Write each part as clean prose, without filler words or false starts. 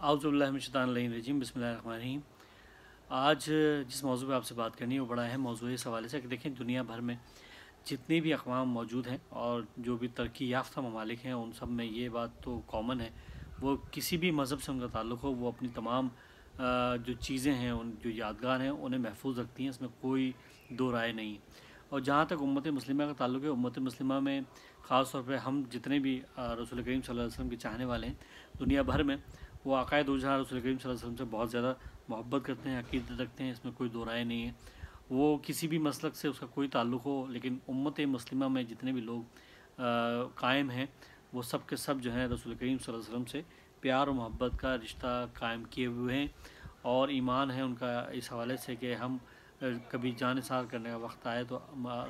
اعوذ باللہ من الشیطان الرجیم، بسم اللہ الرحمن الرحیم۔ آج جس موضوع پہ آپ سے بات کرنی ہے وہ بڑا اہم موضوع ہے اس حوالے سے کہ دیکھیں دنیا بھر میں جتنی بھی اقوام موجود ہیں اور جو بھی ترقی یافتہ ممالک ہیں ان سب میں یہ بات تو کامن ہے، وہ کسی بھی مذہب سے ان کا تعلق ہو وہ اپنی تمام جو چیزیں ہیں ان جو یادگار ہیں انہیں محفوظ رکھتی ہیں، اس میں کوئی دو رائے نہیں ہے۔ اور جہاں تک امت مسلمہ کا تعلق ہے، امت مسلمہ میں خاص طور پہ ہم جتنے بھی رسول کریم صلی اللہ علیہ وسلم کے چاہنے والے ہیں دنیا بھر میں، وہ عقائد و جہاں رسول کریم صلی اللہ علیہ وسلم سے بہت زیادہ محبت کرتے ہیں، عقیدت رکھتے ہیں، اس میں کوئی دو رائے نہیں ہے۔ وہ کسی بھی مسلک سے اس کا کوئی تعلق ہو، لیکن امت مسلمہ میں جتنے بھی لوگ قائم ہیں وہ سب کے سب جو ہیں رسول کریم صلی اللہ علیہ وسلم سے پیار و محبت کا رشتہ قائم کیے ہوئے ہیں، اور ایمان ہے ان کا اس حوالے سے کہ ہم کبھی جان نثار کرنے کا وقت آئے تو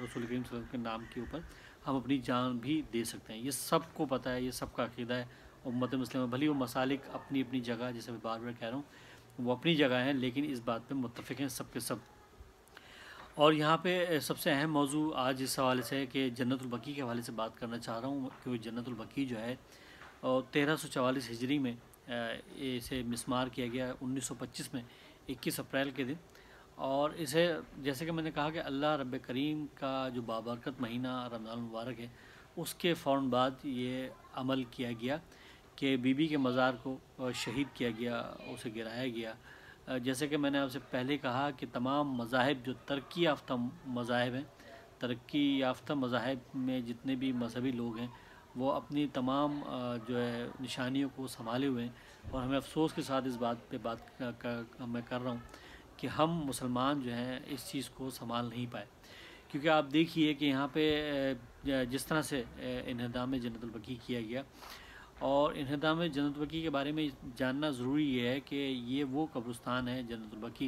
رسول کریم صلی اللہ علیہ وسلم کے نام کے اوپر ہم اپنی جان بھی دے سکتے ہیں۔ یہ سب کو پتہ ہے، یہ سب کا عقیدہ ہے امت مسلمہ، بھلی وہ مسالک اپنی اپنی جگہ، جیسے میں بار بار کہہ رہا ہوں، وہ اپنی جگہ ہیں لیکن اس بات پہ متفق ہیں سب کے سب۔ اور یہاں پہ سب سے اہم موضوع آج اس حوالے سے ہے کہ جنت البقیع کے حوالے سے بات کرنا چاہ رہا ہوں، کہ جنت البقیع جو ہے 1344 ہجری میں اسے مسمار کیا گیا 1925 میں 21 اپریل کے دن، اور اسے جیسے کہ میں نے کہا کہ اللہ رب کریم کا جو بابرکت مہینہ رمضان المبارک ہے اس کے فوراً بعد یہ عمل کیا گیا کہ بی بی کے مزار کو شہید کیا گیا، اسے گرایا گیا۔ جیسے کہ میں نے آپ سے پہلے کہا کہ تمام مذاہب جو ترقی یافتہ مذاہب ہیں، ترقی یافتہ مذاہب میں جتنے بھی مذہبی لوگ ہیں وہ اپنی تمام جو ہے نشانیوں کو سنبھالے ہوئے ہیں، اور ہمیں افسوس کے ساتھ اس بات پہ میں کر رہا ہوں کہ ہم مسلمان جو ہیں اس چیز کو سنبھال نہیں پائے، کیونکہ آپ دیکھیے کہ یہاں پہ جس طرح سے انہدام جنت البقیع کیا گیا، اور انہدام جنت البقیع کے بارے میں جاننا ضروری یہ ہے کہ یہ وہ قبرستان ہے جنت البقیع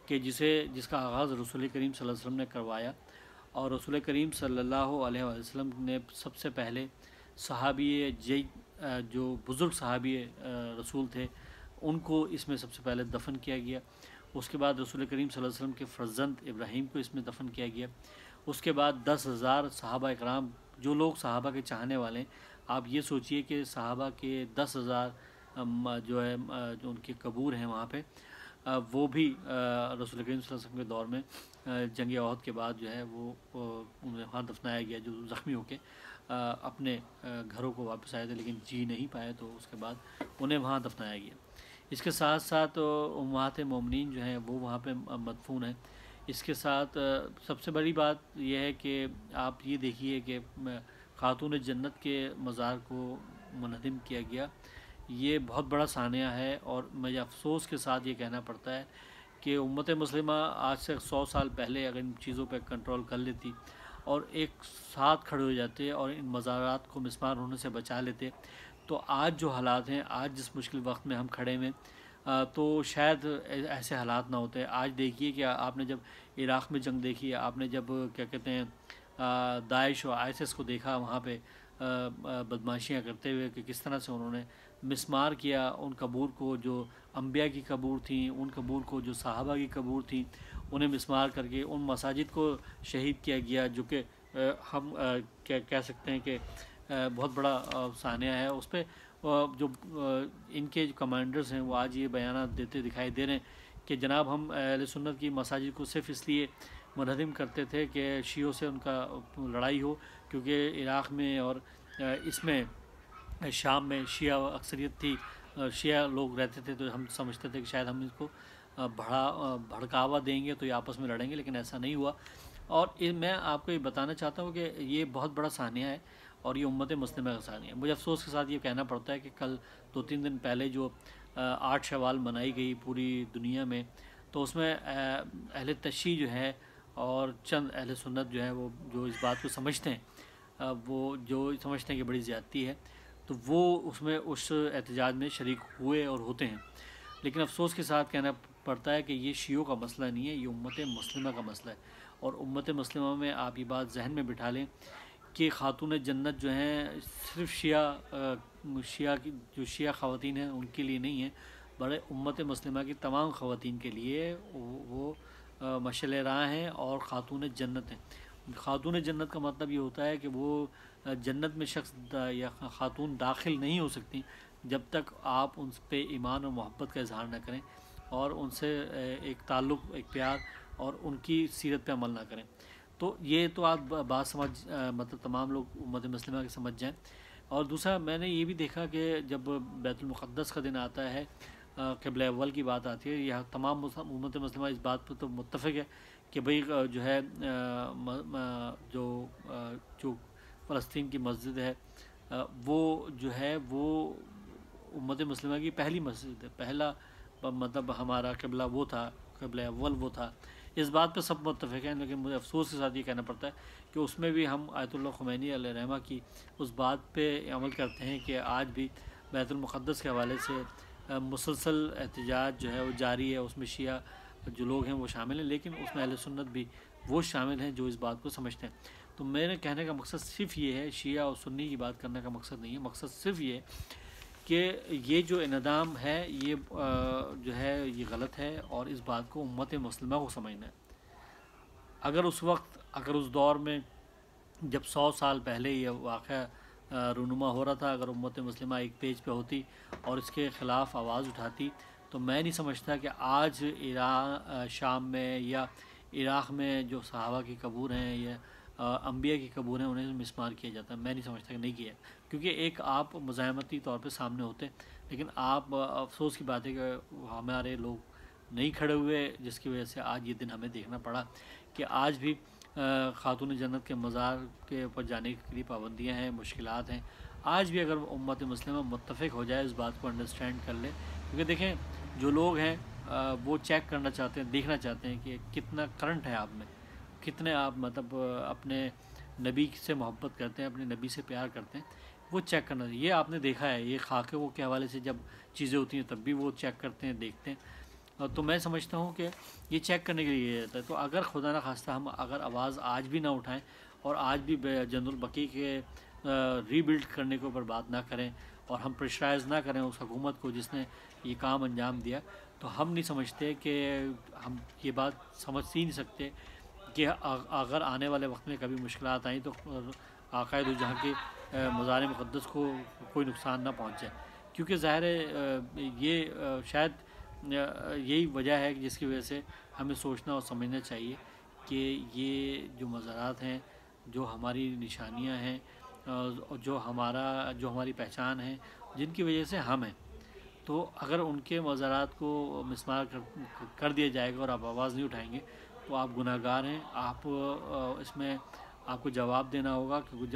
کہ جس کا آغاز رسول کریم صلی اللہ علیہ وسلم نے کروایا، اور رسول کریم صلی اللہ علیہ وسلم نے سب سے پہلے صحابی جو بزرگ صحابی رسول تھے ان کو اس میں سب سے پہلے دفن کیا گیا۔ اس کے بعد رسول کریم صلی اللہ علیہ وسلم کے فرزند ابراہیم کو اس میں دفن کیا گیا۔ اس کے بعد 10,000 صحابہ اکرام، جو لوگ صحابہ کے چاہنے والے ہیں، آپ یہ سوچئے کہ صحابہ کے 10,000 جو ہے جو ان کے قبور ہیں وہاں پہ، وہ بھی رسول کریم صلی اللہ علیہ وسلم کے دور میں جنگ احد کے بعد جو ہے وہ انہیں وہاں دفنایا گیا، جو زخمی ہو کے اپنے گھروں کو واپس آئے تھے لیکن جی نہیں پائے، تو اس کے بعد انہیں وہاں دفنایا گیا۔ اس کے ساتھ ساتھ امہات مومنین جو ہیں وہ وہاں پہ مدفون ہیں۔ اس کے ساتھ سب سے بڑی بات یہ ہے کہ آپ یہ دیکھیے کہ خاتون جنت کے مزار کو منہدم کیا گیا، یہ بہت بڑا سانحہ ہے، اور مجھے افسوس کے ساتھ یہ کہنا پڑتا ہے کہ امت مسلمہ آج سے 100 سال پہلے اگر ان چیزوں پہ کنٹرول کر لیتی اور ایک ساتھ کھڑے ہو جاتے اور ان مزارات کو مسمار ہونے سے بچا لیتے، تو آج جو حالات ہیں، آج جس مشکل وقت میں ہم کھڑے ہیں تو شاید ایسے حالات نہ ہوتے۔ آج دیکھیے کہ آپ نے جب عراق میں جنگ دیکھی، آپ نے جب کیا کہتے ہیں داعش و ISIS کو دیکھا وہاں پہ بدماشیاں کرتے ہوئے کہ کس طرح سے انہوں نے مسمار کیا ان قبور کو، جو انبیاء کی قبور تھیں، ان قبور کو جو صحابہ کی قبور تھیں، انہیں مسمار کر کے ان مساجد کو شہید کیا گیا، جو کہ ہم کہہ سکتے ہیں کہ بہت بڑا سانحہ ہے۔ اس پہ جو ان کے جو کمانڈرز ہیں وہ آج یہ بیانات دیتے دکھائی دے رہے ہیں کہ جناب ہم اہل سنت کی مساجد کو صرف اس لیے منہدم کرتے تھے کہ شیعوں سے ان کا لڑائی ہو، کیونکہ عراق میں اور اس میں شام میں شیعہ اکثریت تھی، شیعہ لوگ رہتے تھے، تو ہم سمجھتے تھے کہ شاید ہم اس کو بھڑکاوا دیں گے تو یہ آپس میں لڑیں گے، لیکن ایسا نہیں ہوا۔ اور میں آپ کو یہ بتانا چاہتا ہوں کہ یہ بہت بڑا سانحہ ہے، اور یہ امت مسلمہ کا سانحہ ہے۔ مجھے افسوس کے ساتھ یہ کہنا پڑتا ہے کہ کل 2-3 دن پہلے جو 8 شوال منائی گئی پوری دنیا میں، تو اس میں اہل تشیع جو ہے اور چند اہل سنت جو ہے وہ جو اس بات کو سمجھتے ہیں، وہ جو سمجھتے ہیں کہ بڑی زیادتی ہے، تو وہ اس احتجاج میں شریک ہوئے اور ہوتے ہیں۔ لیکن افسوس کے ساتھ کہنا پڑتا ہے کہ یہ شیعوں کا مسئلہ نہیں ہے، یہ امت مسلمہ کا مسئلہ ہے، اور امت مسلمہ میں آپ یہ بات ذہن میں بٹھا لیں کہ خاتون جنت جو ہیں صرف شیعہ کی جو شیعہ خواتین ہیں ان کے لیے نہیں ہیں، بڑے امت مسلمہ کی تمام خواتین کے لیے وہ مشعل راہ ہیں اور خاتون جنت ہیں۔ خاتون جنت کا مطلب یہ ہوتا ہے کہ وہ جنت میں شخص یا خاتون داخل نہیں ہو سکتی جب تک آپ ان پہ ایمان اور محبت کا اظہار نہ کریں اور ان سے ایک تعلق، ایک پیار اور ان کی سیرت پہ عمل نہ کریں۔ تو یہ تو آپ بات سمجھ مطلب تمام لوگ امت مسلمہ کے سمجھ جائیں۔ اور دوسرا میں نے یہ بھی دیکھا کہ جب بیت المقدس کا دن آتا ہے، قبلہ اول کی بات آتی ہے، یہاں تمام امت مسلمہ اس بات پر تو متفق ہے کہ بھئی جو ہے جو فلسطین کی مسجد ہے وہ جو ہے وہ امت مسلمہ کی پہلی مسجد ہے، پہلا مطلب ہمارا قبلہ وہ تھا، قبلہ اول وہ تھا۔ اس بات پہ سب متفق ہیں، لیکن مجھے افسوس کے ساتھ یہ کہنا پڑتا ہے کہ اس میں بھی ہم آیت اللہ خمینی علیہ رحمہ کی اس بات پہ عمل کرتے ہیں کہ آج بھی بیت المقدس کے حوالے سے مسلسل احتجاج جو ہے وہ جاری ہے۔ اس میں شیعہ جو لوگ ہیں وہ شامل ہیں، لیکن اس میں اہل سنت بھی وہ شامل ہیں جو اس بات کو سمجھتے ہیں۔ تو میرے کہنے کا مقصد صرف یہ ہے، شیعہ اور سنی کی بات کرنے کا مقصد نہیں ہے، مقصد صرف یہ ہے کہ یہ جو انہدام ہے یہ جو ہے یہ غلط ہے، اور اس بات کو امت مسلمہ کو سمجھنا ہے۔ اگر اس وقت، اگر اس دور میں جب 100 سال پہلے یہ واقعہ رونما ہو رہا تھا، اگر امت مسلمہ ایک پیج پہ ہوتی اور اس کے خلاف آواز اٹھاتی، تو میں نہیں سمجھتا کہ آج شام میں یا عراق میں جو صحابہ کی قبور ہیں یا انبیاء کی قبور ہیں انہیں مسمار کیا جاتا ہے۔ میں نہیں سمجھتا کہ نہیں کیا، کیونکہ ایک آپ مزاحمتی طور پہ سامنے ہوتے، لیکن آپ افسوس کی بات ہے کہ ہمارے لوگ نہیں کھڑے ہوئے، جس کی وجہ سے آج یہ دن ہمیں دیکھنا پڑا کہ آج بھی خاتون جنت کے مزار کے اوپر جانے کے لیے پابندیاں ہیں، مشکلات ہیں۔ آج بھی اگر امت مسلمہ متفق ہو جائے، اس بات کو انڈرسٹینڈ کر لے، کیونکہ دیکھیں جو لوگ ہیں وہ چیک کرنا چاہتے ہیں، دیکھنا چاہتے ہیں کہ کتنا کرنٹ ہے آپ میں، کتنے آپ مطلب اپنے نبی سے محبت کرتے ہیں، اپنے نبی سے پیار کرتے ہیں، وہ چیک کرنا چاہیے۔ یہ آپ نے دیکھا ہے، یہ خاکوں کے حوالے سے جب چیزیں ہوتی ہیں تب بھی وہ چیک کرتے ہیں، دیکھتے ہیں۔ تو میں سمجھتا ہوں کہ یہ چیک کرنے کے لیے رہتا ہے۔ تو اگر خدا نہ خواستہ ہم اگر آواز آج بھی نہ اٹھائیں اور آج بھی جنرل البقیع کے ری بلڈ کرنے کے اوپر بات نہ کریں اور ہم پریشرائز نہ کریں اس حکومت کو جس نے یہ کام انجام دیا، تو ہم نہیں سمجھتے کہ ہم یہ بات سمجھ ہی نہیں سکتے کہ اگر آنے والے وقت میں کبھی مشکلات آئیں تو عقائد و جہاں کے مزار مقدس کو کوئی نقصان نہ پہنچے، کیونکہ ظاہر ہے یہ شاید یہی وجہ ہے جس کی وجہ سے ہمیں سوچنا اور سمجھنا چاہیے کہ یہ جو مزارات ہیں، جو ہماری نشانیاں ہیں، جو ہماری پہچان ہے، جن کی وجہ سے ہم ہیں، تو اگر ان کے مزارات کو مسمار کر دیا جائے گا اور آپ آواز نہیں اٹھائیں گے تو آپ گناہ گار ہیں۔ آپ اس میں آپ کو جواب دینا ہوگا، کیونکہ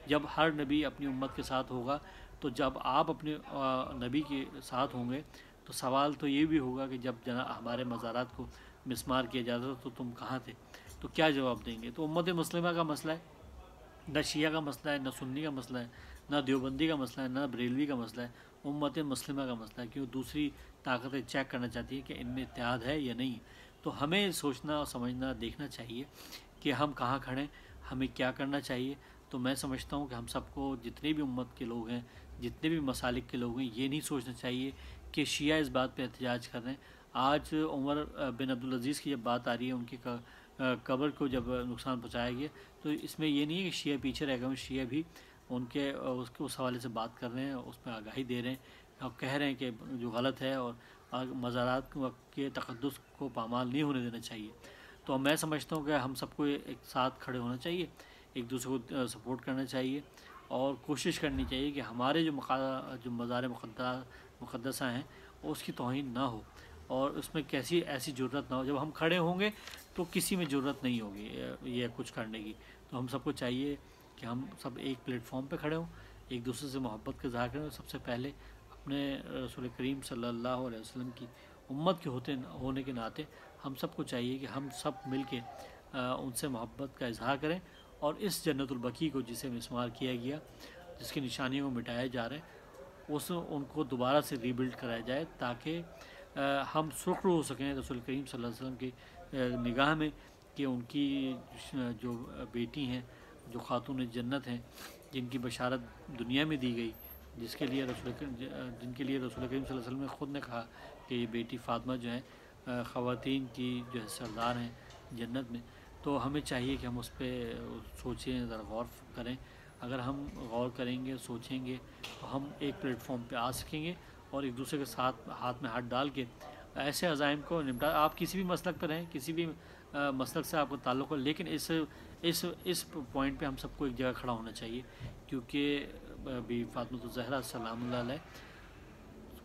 جب ہر نبی اپنی امت کے ساتھ ہوگا، تو جب آپ اپنے نبی کے ساتھ ہوں گے تو سوال تو یہ بھی ہوگا کہ جب ہمارے مزارات کو مسمار کیا جاتا تو تم کہاں تھے، تو کیا جواب دیں گے؟ تو امت مسلمہ کا مسئلہ ہے، نہ شیعہ کا مسئلہ ہے، نہ سنی کا مسئلہ ہے، نہ دیوبندی کا مسئلہ ہے، نہ بریلوی کا مسئلہ ہے، امت مسلمہ کا مسئلہ ہے، کیوں دوسری طاقتیں چیک کرنا چاہتی ہیں کہ ان میں اتحاد ہے یا نہیں۔ تو ہمیں سوچنا اور سمجھنا، دیکھنا چاہیے کہ ہم کہاں کھڑیں، ہمیں کیا کرنا چاہیے۔ تو میں سمجھتا ہوں کہ ہم سب کو، جتنے بھی امت کے لوگ ہیں، جتنے بھی مسالک کے لوگ ہیں، یہ نہیں سوچنا چاہیے کہ شیعہ اس بات پہ احتجاج کر رہے ہیں۔ آج عمر بن عبدالعزیز کی جب بات آ رہی ہے، ان کی قبر کو جب نقصان پہنچایا گیا، تو اس میں یہ نہیں ہے کہ شیعہ پیچھے رہ گئے، شیعہ بھی ان کے اس حوالے سے بات کر رہے ہیں، اس میں آگاہی دے رہے ہیں اور کہہ رہے ہیں کہ جو غلط ہے اور مزارات کے تقدس کو پامال نہیں ہونے دینا چاہیے۔ تو میں سمجھتا ہوں کہ ہم سب کو ایک ساتھ کھڑے ہونا چاہیے، ایک دوسرے کو سپورٹ کرنا چاہیے اور کوشش کرنی چاہیے کہ ہمارے جو مزار مقدسہ ہیں اس کی توہین نہ ہو، اور اس میں ایسی جرت نہ ہو۔ جب ہم کھڑے ہوں گے تو کسی میں جرت نہیں ہوگی یہ کچھ کرنے کی۔ تو ہم سب کو چاہیے کہ ہم سب ایک پلیٹ فارم پہ کھڑے ہوں، ایک دوسرے سے محبت کا اظہار کریں، اور سب سے پہلے اپنے رسول کریم صلی اللہ علیہ وسلم کی امت کے ہونے کے ناطے ہم سب کو چاہیے کہ ہم سب مل کے ان سے محبت کا اظہار کریں، اور اس جنت البقیع کو جسے مسمار کیا گیا، جس کی نشانیوں کو مٹایا جا رہا ہے، ان کو دوبارہ سے ری بلڈ کرایا جائے، تاکہ ہم سرخرو ہو سکیں رسول کریم صلی اللہ علیہ وسلم کی نگاہ میں، کہ ان کی جو بیٹی ہیں، جو خاتون جنت ہیں، جن کی بشارت دنیا میں دی گئی، جن کے لیے رسول کریم صلی اللہ علیہ وسلم نے خود نے کہا کہ یہ بیٹی فاطمہ جو ہیں خواتین کی جو ہے سردار ہیں جنت میں۔ تو ہمیں چاہیے کہ ہم اس پہ سوچیں، ذرا غور کریں اگر ہم غور کریں گے، سوچیں گے، تو ہم ایک پلیٹ فارم پہ آ سکیں گے اور ایک دوسرے کے ساتھ ہاتھ میں ہاتھ ڈال کے ایسے عزائم کو نمٹا. آپ کسی بھی مسلک پر رہیں، کسی بھی مسلک سے آپ کا تعلق ہو، لیکن اس پوائنٹ پہ ہم سب کو ایک جگہ کھڑا ہونا چاہیے، کیونکہ بی فاطمۃ الزہرا سلام اللہ علیہ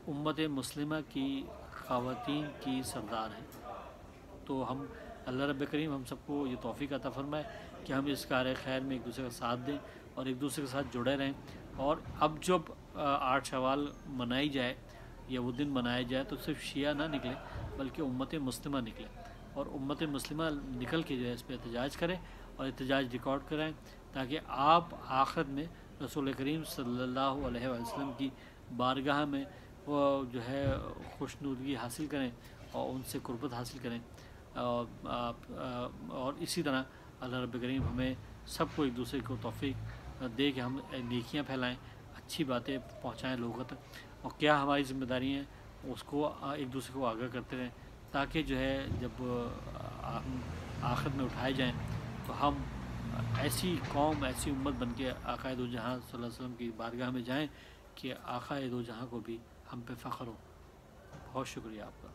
امت مسلمہ کی خواتین کی سردار ہیں. تو ہم اللہ رب کریم ہم سب کو یہ توفیق عطا فرمائے کہ ہم اس کار خیر میں ایک دوسرے کا ساتھ دیں اور ایک دوسرے کے ساتھ جڑے رہیں. اور اب جب 8 شوال منائی جائے یا وہ دن منایا جائے تو صرف شیعہ نہ نکلے بلکہ امت مسلمہ نکلے، اور امت مسلمہ نکل کے جو ہے اس پہ احتجاج کریں اور احتجاج ریکارڈ کرائیں، تاکہ آپ آخرت میں رسول کریم صلی اللہ علیہ وسلم کی بارگاہ میں وہ جو ہے خوشنودگی حاصل کریں اور ان سے قربت حاصل کریں. اور اسی طرح اللہ رب کریم ہمیں سب کو ایک دوسرے کو توفیق دے کہ ہم نیکیاں پھیلائیں، اچھی باتیں پہنچائیں لوگوں تک، اور کیا ہماری ذمہ داری ہیں اس کو ایک دوسرے کو آگاہ کرتے رہیں، تاکہ جو ہے جب ہم آخرت میں اٹھائے جائیں تو ہم ایسی قوم، ایسی امت بن کے آقا دو جہاں صلی اللہ علیہ وسلم کی بارگاہ میں جائیں کہ آقا دو جہاں کو بھی ہم پہ فخر ہو. بہت شکریہ آپ کا.